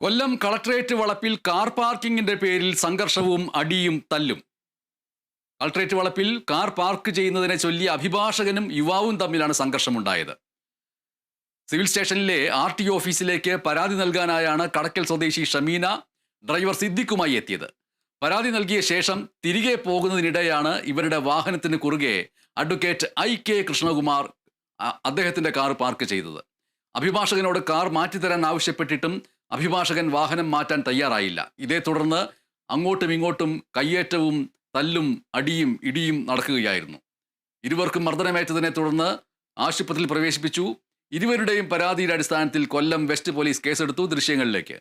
കൊല്ലം collectorate വളപ്പിൽ car പാർക്കിങ്ങിന്റെ പേരിൽ സംഘർഷവും അടിയും തല്ലും. കളക്ടറേറ്റ് വളപ്പിൽ കാർ പാർക്ക് ചെയ്യുന്നതിനെ ചൊല്ലി അഭിഭാഷകനും യുവാവും തമ്മിലാണ് സംഘർഷമുണ്ടായത്. സിവിൽ സ്റ്റേഷനിലെ RTO ഓഫീസിലേക്ക് പരാതി നൽകാനായാണ് കടക്കൽ സ്വദേശി ഷമീന ഡ്രൈവർ സിദ്ദിഖുമായി എത്തിയത്. പരാതി നൽകിയ ശേഷം തിരികെ പോകുന്നതിനിടെയാണ് ഇവരുടെ വാഹനത്തിന് കുറുകെ അഡ്വക്കേറ്റ് IK കൃഷ്ണകുമാർ അദ്ദേഹത്തിന്റെ കാർ പാർക്ക് ചെയ്തത്. അഭിഭാഷകനോട് കാർ മാറ്റിത്തരാൻ ആവശ്യപ്പെട്ടിട്ടും അഭിഭാഷകൻ വാഹനം മാറ്റാൻ തയ്യാറായില്ല. ഇതേ തുടർന്ന് അങ്ങോട്ടും ഇങ്ങോട്ടും കയ്യേറ്റവും തല്ലും അടിയും ഇടിയും നടക്കുകയായിരുന്നു. ഇരുവർക്കും മർദ്ദനമേറ്റതിനെ തുടർന്ന് ആശുപത്രിയിൽ പ്രവേശിപ്പിച്ചു. ഇരുവരുടെയും പരാതിയുടെ അടിസ്ഥാനത്തിൽ കൊല്ലം വെസ്റ്റ് പോലീസ് കേസെടുത്തു. ദൃശ്യങ്ങളിലേക്ക്.